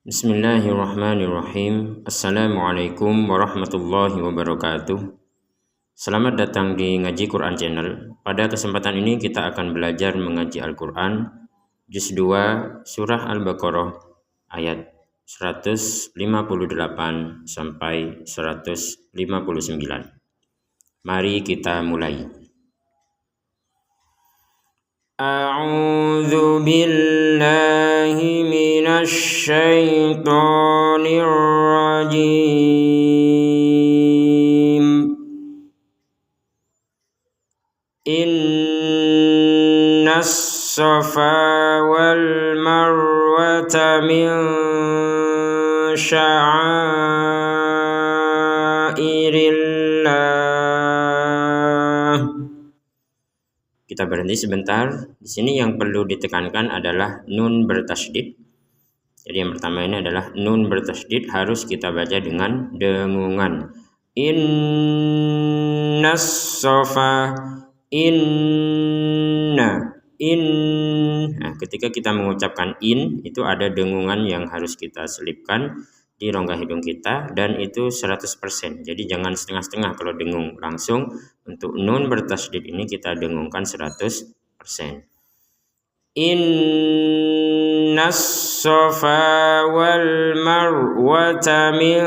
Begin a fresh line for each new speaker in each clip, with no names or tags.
Bismillahirrahmanirrahim. Assalamualaikum warahmatullahi wabarakatuh. Selamat datang di Ngaji Quran Channel. Pada kesempatan ini kita akan belajar mengaji Al-Quran Juz 2 Surah Al-Baqarah ayat 158 sampai 159. Mari kita mulai. A'udzu billahi minasy syaithanir rajim. Innas safa wal marwata min sya'airillah. Kita berhenti sebentar. Di sini yang perlu ditekankan adalah nun bertasydid. Jadi yang pertama ini adalah nun bertasydid, harus kita baca dengan dengungan. Innas safa, inna, in. Nah, ketika kita mengucapkan in, itu ada dengungan yang harus kita selipkan di rongga hidung kita, dan itu 100%. Jadi jangan setengah-setengah kalau dengung, langsung untuk nun bertasydid ini kita dengungkan 100%. Innas safa wal marwata min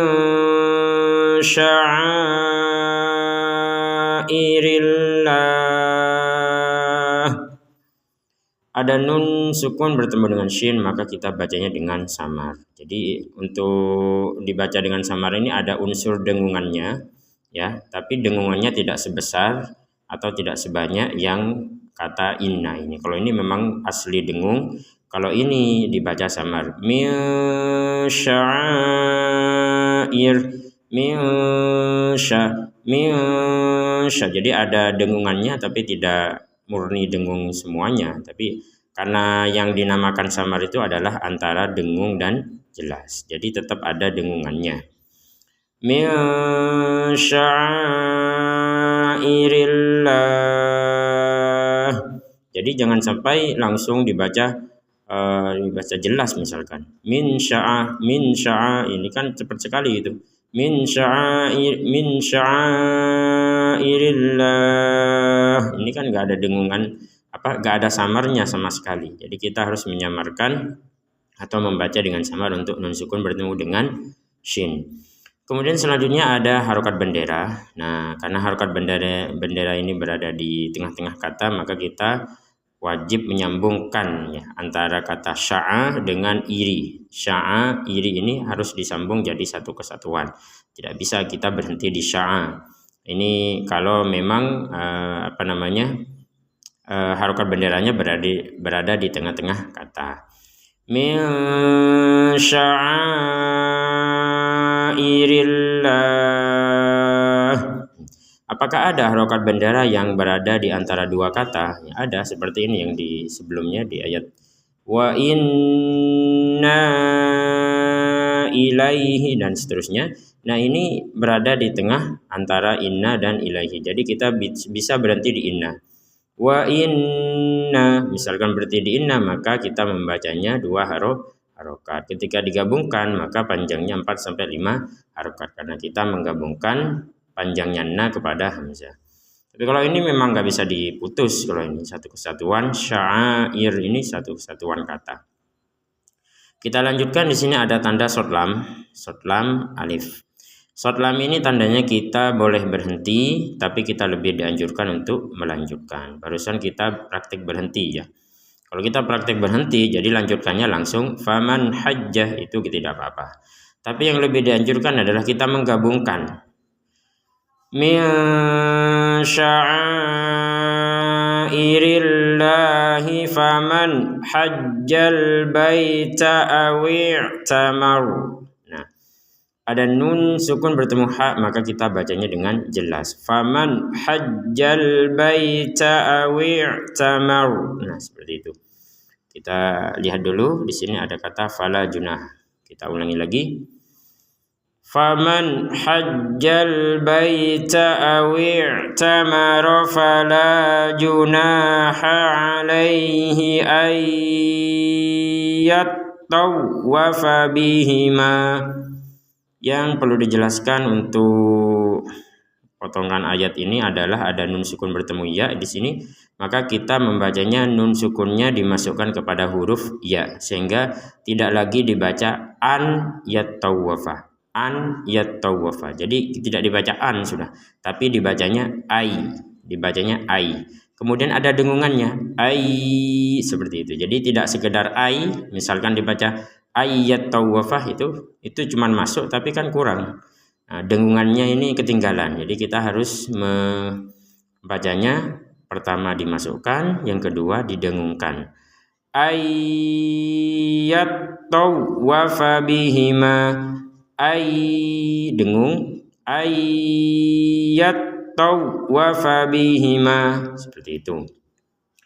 sya'airillah. Ada nun sukun bertemu dengan shin, maka kita bacanya dengan samar. Jadi untuk dibaca dengan samar ini ada unsur dengungannya, ya, tapi dengungannya tidak sebesar atau tidak sebanyak yang kata inna ini. Kalau ini memang asli dengung, kalau ini dibaca samar. Min sya'air, min sya. Jadi ada dengungannya tapi tidak murni dengung semuanya, tapi karena yang dinamakan samar itu adalah antara dengung dan jelas, jadi tetap ada dengungannya. Min sya'airillah. Jadi jangan sampai langsung dibaca jelas, misalkan min sya'a, ini kan cepat sekali itu. Min sya'airillah. Ini kan nggak ada dengungan, nggak ada samarnya sama sekali. Jadi kita harus menyamarkan atau membaca dengan samar untuk nun sukun bertemu dengan shin. Kemudian selanjutnya ada harokat bendera. Nah, karena harokat bendera ini berada di tengah-tengah kata, maka kita wajib menyambungkan, ya, antara kata sya'a dengan iri. Sya'a, iri ini harus disambung jadi satu kesatuan. Tidak bisa kita berhenti di sya'a. Ini kalau memang harokat benderanya berada di tengah-tengah kata. Min sya'airillah. Apakah ada harokat bendera yang berada di antara dua kata? Ya, ada, seperti ini yang di sebelumnya di ayat wa inna ilaihi dan seterusnya. Nah, ini berada di tengah antara inna dan ilaihi. Jadi kita bisa berhenti di inna. Wa inna, misalkan berhenti di inna, maka kita membacanya dua harokat. Ketika digabungkan maka panjangnya 4 sampai 5 harokat karena kita menggabungkan panjangnya na kepada hamzah. Tapi kalau ini memang nggak bisa diputus, kalau ini satu kesatuan, sya'air ini satu kesatuan kata. Kita lanjutkan, di sini ada tanda short lam alif. Short lam ini tandanya kita boleh berhenti, tapi kita lebih dianjurkan untuk melanjutkan. Barusan kita praktik berhenti, ya. Kalau kita praktik berhenti, jadi lanjutkannya langsung faman hajjah, itu tidak apa-apa. Tapi yang lebih dianjurkan adalah kita menggabungkan. Min sya'airillahi faman hajjal baita awi'tamar. Nah, ada nun sukun bertemu ha, maka kita bacanya dengan jelas. Faman hajjal baita awi'tamar. Nah, seperti itu. Kita lihat dulu, di sini ada kata fala junah. Kita ulangi lagi. Faman hajjal baita awi'tamara fala junaha alaihi ayyat tawwafa bihima. Yang perlu dijelaskan untuk potongan ayat ini adalah ada nun sukun bertemu ya di sini, maka kita membacanya nun sukunnya dimasukkan kepada huruf ya, sehingga tidak lagi dibaca an yattawwafa. An yattawwafa. Jadi tidak dibaca an sudah, tapi dibacanya ai. Kemudian ada dengungannya ai seperti itu. Jadi tidak sekedar ai, misalkan dibaca ayat tawafah itu cuman masuk tapi kan kurang. Nah, dengungannya ini ketinggalan. Jadi kita harus membacanya pertama dimasukkan, yang kedua didengungkan. Ayat tawafa bihima. Dengung. Ayat tawafa bihima. Seperti itu.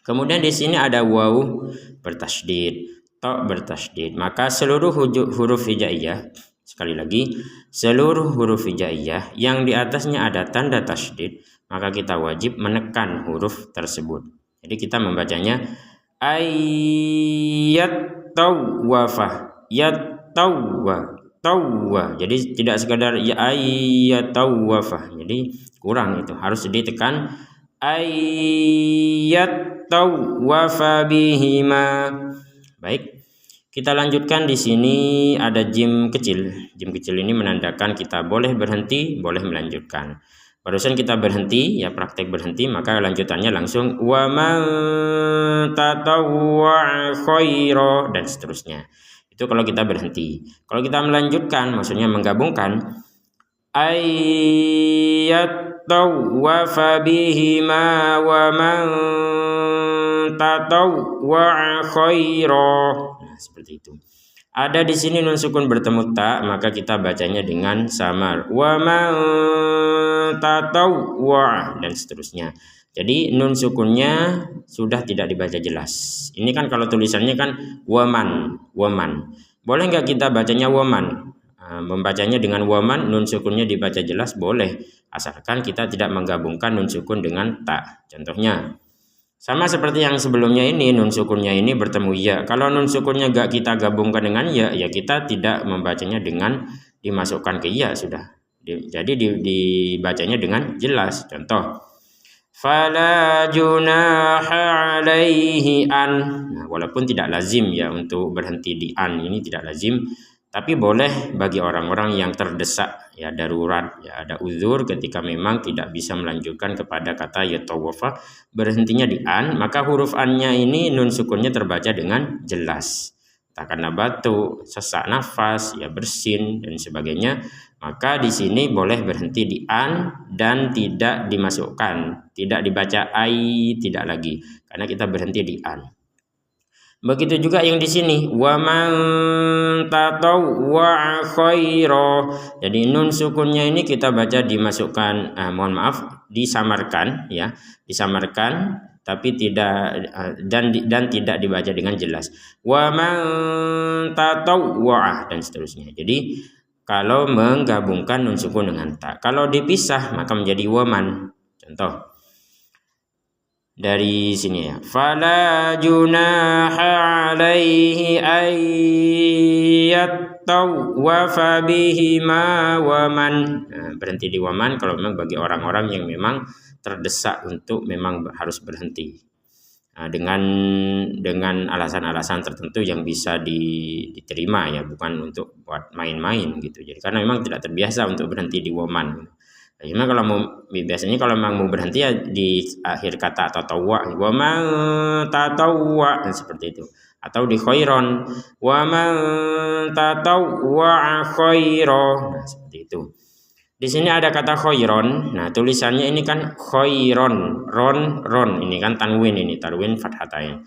Kemudian di sini ada waw bertasydid, ta bertasydid. Maka seluruh huruf hijaiyah, sekali lagi, seluruh huruf hijaiyah yang di atasnya ada tanda tasydid, maka kita wajib menekan huruf tersebut. Jadi kita membacanya ayat tawafah, tawwa. Jadi tidak sekadar ya ayat tawafah. Jadi kurang, itu harus ditekan ayat tawwafa bihima. Baik, kita lanjutkan. Di sini ada jim kecil. Jim kecil ini menandakan kita boleh berhenti, boleh melanjutkan. Barusan kita berhenti, ya praktek berhenti, maka lanjutannya langsung wa man tatawwa khaira dan seterusnya. Itu kalau kita berhenti. Kalau kita melanjutkan, maksudnya menggabungkan ayat tawwafa bihima wa man tatawwa khaira. Nah, seperti itu. Ada di sini nun sukun bertemu ta, maka kita bacanya dengan samar. Wa man tatawwa dan seterusnya. Jadi nun sukunnya sudah tidak dibaca jelas. Ini kan kalau tulisannya kan waman. Boleh nggak kita bacanya waman? Membacanya dengan waman, nun sukunnya dibaca jelas boleh, asalkan kita tidak menggabungkan nun sukun dengan ta. Contohnya sama seperti yang sebelumnya ini, nun sukunnya ini bertemu ya. Kalau nun sukunnya gak kita gabungkan dengan ya, ya kita tidak membacanya dengan dimasukkan ke ya sudah. Jadi dibacanya dengan jelas. Contoh, fala junaha alaihi an. Nah, walaupun tidak lazim ya untuk berhenti di an, ini tidak lazim, tapi boleh bagi orang-orang yang terdesak, ya darurat, ya ada uzur ketika memang tidak bisa melanjutkan kepada kata yatawafa, berhentinya di an, maka huruf an-nya ini nun sukunnya terbaca dengan jelas. Tak karena batuk, sesak nafas, ya bersin dan sebagainya, maka di sini boleh berhenti di an dan tidak dimasukkan, tidak dibaca ai, tidak lagi, karena kita berhenti di an. Begitu juga yang di sini wa man tatawwa khaira. Jadi nun sukunnya ini kita baca dimasukkan, disamarkan ya, disamarkan tapi tidak dan tidak dibaca dengan jelas. Wa man tatawwa dan seterusnya. Jadi kalau menggabungkan nun sukun dengan ta, kalau dipisah maka menjadi waman. Contoh dari sini ya, fala junaha alaihi ayat tawwafa bihima waman. Nah, berhenti di waman kalau memang bagi orang-orang yang memang terdesak untuk memang harus berhenti, nah, dengan alasan-alasan tertentu yang bisa diterima ya, bukan untuk buat main-main gitu. Jadi karena memang tidak terbiasa untuk berhenti di waman. Cuma biasanya kalau memang mau berhenti ya di akhir kata tatawwa, wa man tatawwa seperti itu, atau di khairon, wa man tatawwa khaira. Nah, seperti itu. Di sini ada kata khairon. Nah, tulisannya ini kan khairon, ron, ini kan tanwin fathatain.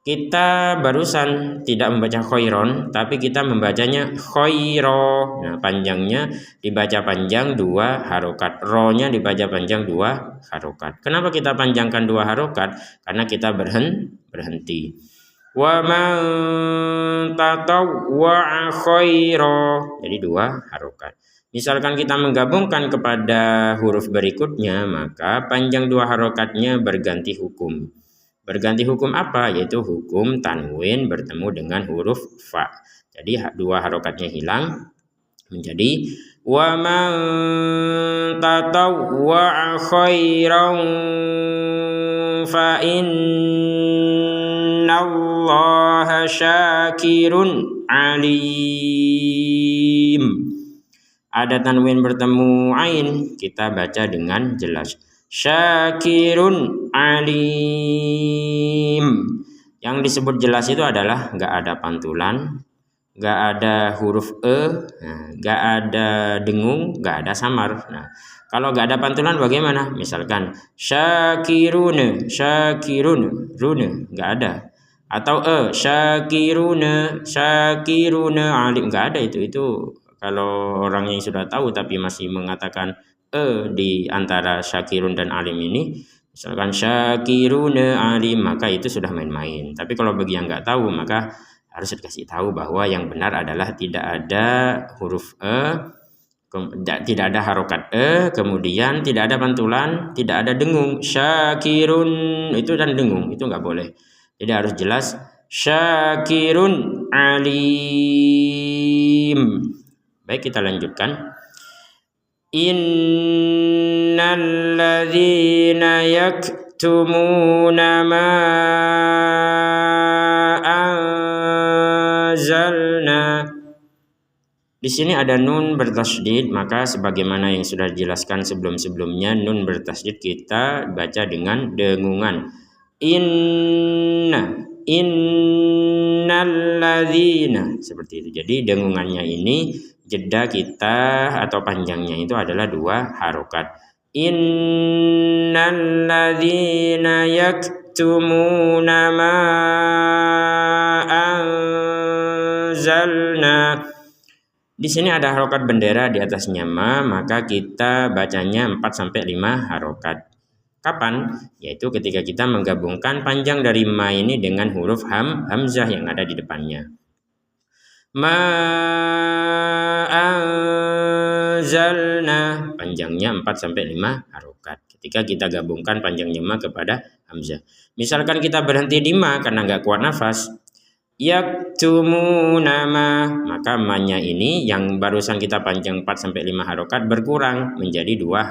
Kita barusan tidak membaca khairon, tapi kita membacanya khairo. Nah, panjangnya dibaca panjang 2 harokat, ro-nya dibaca panjang 2 harokat. Kenapa kita panjangkan 2 harokat? Karena kita berhenti. Wa man tatawwa khairo. Jadi 2 harokat. Misalkan kita menggabungkan kepada huruf berikutnya, maka panjang 2 harokatnya berganti hukum. Berganti hukum apa? Yaitu hukum tanwin bertemu dengan huruf fa. Jadi dua harokatnya hilang menjadi wa man tatawwa khairan fa innallaha syakirun alim. Ada tanwin bertemu ain, kita baca dengan jelas. Syakirun alim. Yang disebut jelas itu adalah nggak ada pantulan, nggak ada huruf nggak ada dengung, nggak ada samar. Nah, kalau nggak ada pantulan bagaimana? Misalkan syakirun, rune, nggak ada. Atau syakiruna alim, nggak ada itu. Kalau orang yang sudah tahu tapi masih mengatakan di antara syakirun dan alim ini, misalkan syakiruna alim, maka itu sudah main-main. Tapi kalau bagi yang nggak tahu, maka harus dikasih tahu bahwa yang benar adalah tidak ada huruf tidak ada harokat kemudian tidak ada pantulan, tidak ada dengung. Syakirun itu dan dengung, itu nggak boleh. Jadi harus jelas syakirun alim. Baik, kita lanjutkan. Innal ladzina yaktumuna ma anzalna. Di sini ada nun bertasydid, maka sebagaimana yang sudah dijelaskan sebelum-sebelumnya, nun bertasydid kita baca dengan dengungan. Innalladzina, seperti itu. Jadi dengungannya ini jeda kita atau panjangnya itu adalah dua harokat. Innalladzina yaktumuna ma anzalna. Di sini ada harokat bendera di atasnya ma, maka kita bacanya 4 sampai 5 harokat. Kapan? Yaitu ketika kita menggabungkan panjang dari ma ini dengan huruf hamzah yang ada di depannya. Ma anzalna, panjangnya 4 sampai 5 harokat. Ketika kita gabungkan panjangnya ma kepada hamzah. Misalkan kita berhenti di ma karena nggak kuat nafas, yaktumuna ma, maka ma-nya ini yang barusan kita panjang 4 sampai 5 harokat berkurang menjadi 2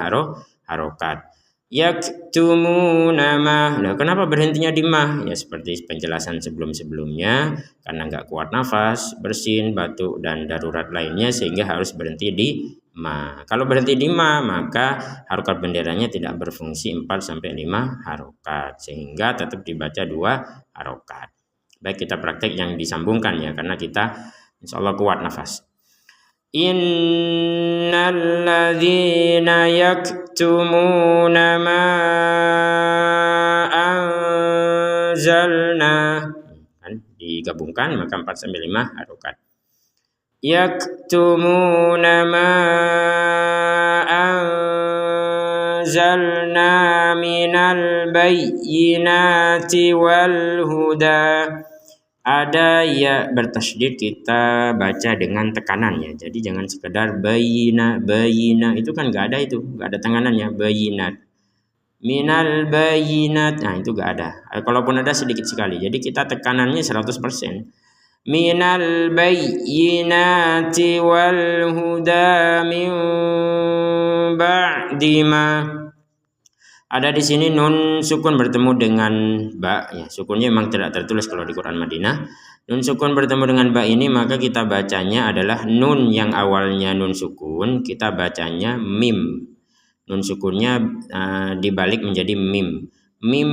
harokat. Yaktumuna ma. Nah, kenapa berhentinya di ma? Ya seperti penjelasan sebelum-sebelumnya, karena nggak kuat nafas, bersin, batuk dan darurat lainnya sehingga harus berhenti di ma. Kalau berhenti di ma, maka harokat benderanya tidak berfungsi 4 sampai 5 harokat sehingga tetap dibaca 2 harokat. Baik, kita praktek yang disambungkan ya, karena kita insya Allah kuat nafas. Innal ladzina yaktumuna ma anzalna, digabungkan maka 4 sampai 5 harokat. Yaktumuna ma anzalna minal bayyinati wal huda. Ada ya bertasydid kita baca dengan tekanannya. Jadi jangan sekedar bayina itu kan nggak ada, itu nggak ada tekanannya. Bayinat, minal bayinat, nah itu nggak ada. Kalaupun ada sedikit sekali. Jadi kita tekanannya 100%. Minal bayyinati wal huda min ba'di ma. Ada di sini nun sukun bertemu dengan ba, ya sukunnya memang tidak tertulis kalau di Quran Madinah. Nun sukun bertemu dengan ba ini maka kita bacanya adalah nun yang awalnya nun sukun, kita bacanya mim. Nun sukunnya dibalik menjadi mim. Mim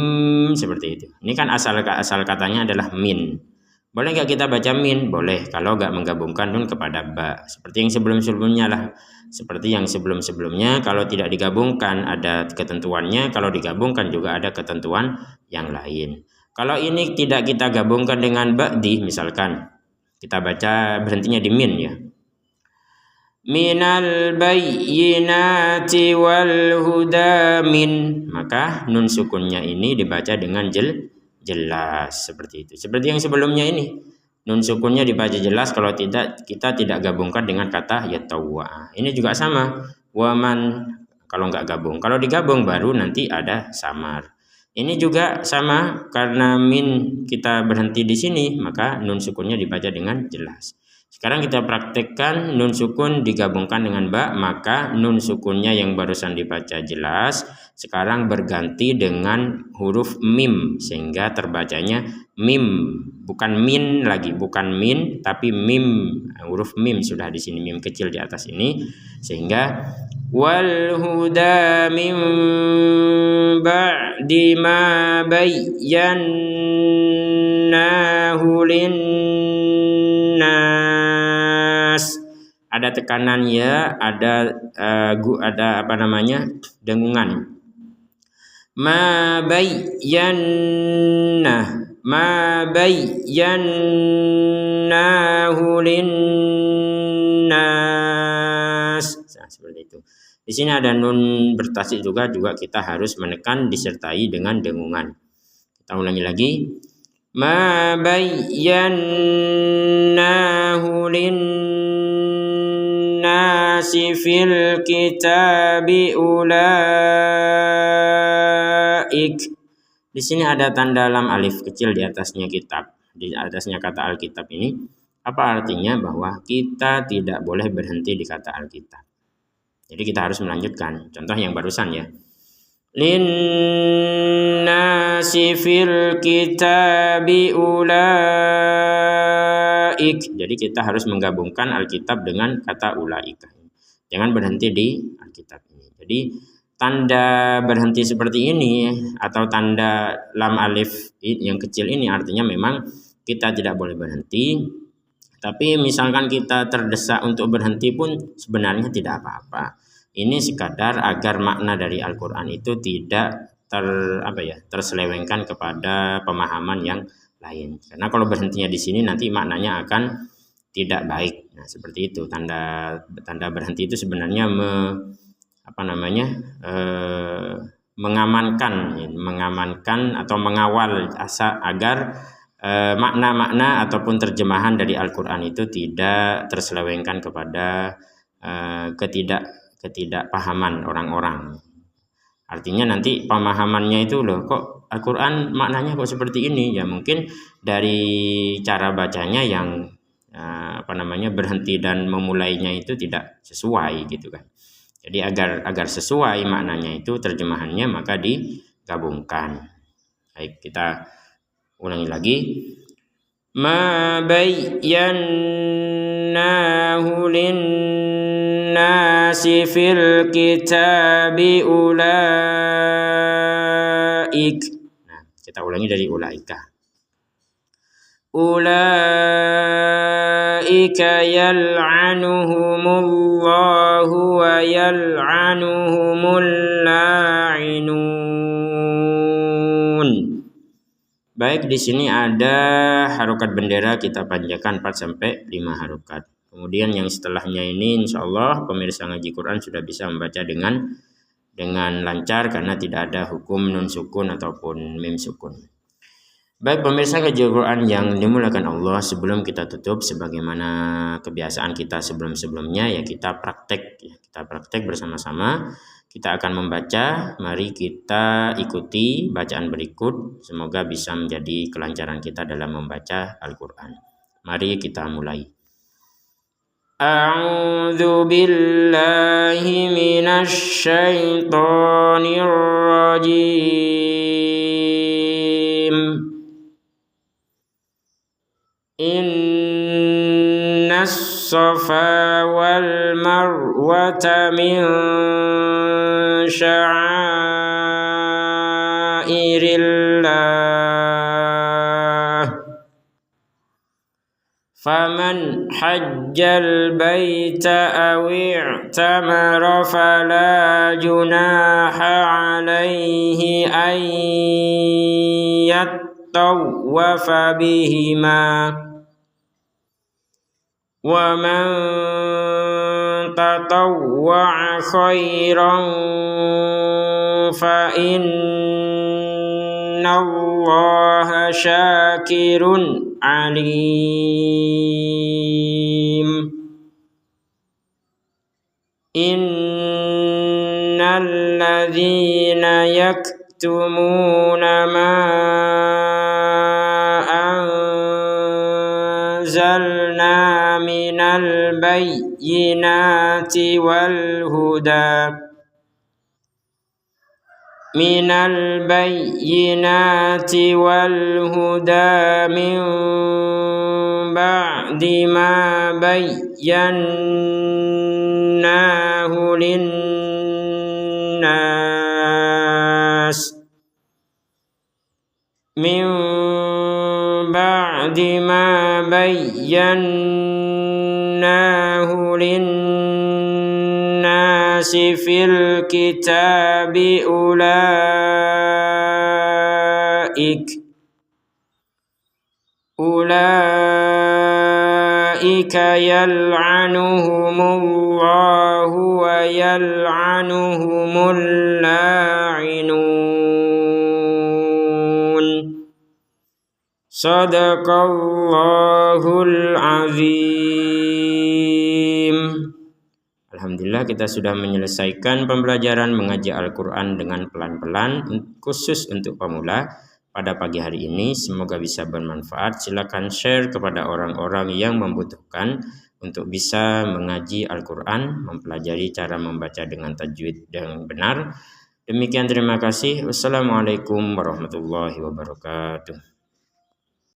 seperti itu. Ini kan asal katanya adalah min. Boleh nggak kita baca min? Boleh kalau nggak menggabungkan nun kepada ba. Seperti yang sebelum-sebelumnya lah. Seperti yang sebelum-sebelumnya, kalau tidak digabungkan ada ketentuannya, kalau digabungkan juga ada ketentuan yang lain. Kalau ini tidak kita gabungkan dengan ba'di, misalkan kita baca berhentinya di min ya. Minal bayyinati wal huda min, maka nun sukunnya ini dibaca dengan jelas seperti itu. Seperti yang sebelumnya ini. Nun sukunnya dibaca jelas, kalau tidak kita tidak gabungkan dengan kata yatawwa. Ini juga sama. Waman kalau nggak gabung. Kalau digabung baru nanti ada samar. Ini juga sama, karena min kita berhenti di sini, maka nun sukunnya dibaca dengan jelas. Sekarang kita praktekkan nun sukun digabungkan dengan ba, maka nun sukunnya yang barusan dibaca jelas sekarang berganti dengan huruf mim, sehingga terbacanya mim, bukan min lagi, bukan min tapi mim. Huruf mim sudah di sini, mim kecil di atas ini, sehingga wal huda min ba'di ma bayyanahu linnas. Ada tekanan ya, ada apa namanya, dengungan. Ma bayyanahu linnas. Nah, seperti itu. Di sini ada nun bertasik juga kita harus menekan disertai dengan dengungan. Kita ulangi lagi. Ma bayyanahu linnasi fil kitabi ulaik. Di sini ada tanda lam alif kecil di atasnya kitab, di atasnya kata Alkitab ini. Apa artinya? Bahwa kita tidak boleh berhenti di kata Alkitab. Jadi kita harus melanjutkan. Contoh yang barusan ya. Linnasi fil kitabi ulaik. Jadi kita harus menggabungkan Alkitab dengan kata ulaika. Jangan berhenti di Alkitab ini. Jadi tanda berhenti seperti ini atau tanda lam alif yang kecil ini artinya memang kita tidak boleh berhenti. Tapi misalkan kita terdesak untuk berhenti pun sebenarnya tidak apa-apa. Ini sekadar agar makna dari Al-Quran itu tidak terselewengkan kepada pemahaman yang lain. Karena kalau berhentinya di sini nanti maknanya akan tidak baik. Nah, seperti itu. Tanda berhenti itu sebenarnya mengamankan atau mengawal agar makna-makna ataupun terjemahan dari Al-Quran itu tidak terselewengkan kepada ketidakpahaman orang-orang. Artinya nanti pemahamannya itu loh, kok Al-Quran maknanya kok seperti ini, ya mungkin dari cara bacanya yang berhenti dan memulainya itu tidak sesuai gitu kan. Jadi agar sesuai maknanya itu terjemahannya maka digabungkan. Baik, kita ulangi lagi. Ma bayyanahu linnasi fil kitabi ulaik. Nah, kita ulangi dari ulaika. Ulaika yal'anuhumullahu wa yal'anuhumul la'inun. Baik, di sini ada harokat bendera, kita panjangkan 4 sampai 5 harokat. Kemudian yang setelahnya ini insyaallah pemirsa ngaji Quran sudah bisa membaca dengan lancar karena tidak ada hukum nun sukun ataupun mim sukun. Baik pemirsa ngaji Quran yang dimuliakan Allah, sebelum kita tutup sebagaimana kebiasaan kita sebelum-sebelumnya ya kita praktek bersama-sama. Kita akan membaca, mari kita ikuti bacaan berikut, semoga bisa menjadi kelancaran kita dalam membaca Al-Quran. Mari kita mulai. A'udzu billahi minasy syaithanir rajim. Innas safa wal marwata min sya'airillah. Faman hajjal baita aw i'tamara fala junaha alaihi an yattawwafa bihima. Wa man tatawwa'a khairan fa innallaha syakirun alim. Innal ladzina يكتمون ما أنزلنا من البينات والهدى من بعد ما بيناه للناس في الكتاب أولئك يلعنهم الله ويلعنهم اللاعنون. Sadaqallahul azim. Alhamdulillah, kita sudah menyelesaikan pembelajaran mengaji Al-Quran dengan pelan-pelan khusus untuk pemula pada pagi hari ini. Semoga bisa bermanfaat. Silakan share kepada orang-orang yang membutuhkan untuk bisa mengaji Al-Quran, mempelajari cara membaca dengan tajwid yang benar. Demikian, terima kasih. Wassalamualaikum warahmatullahi wabarakatuh.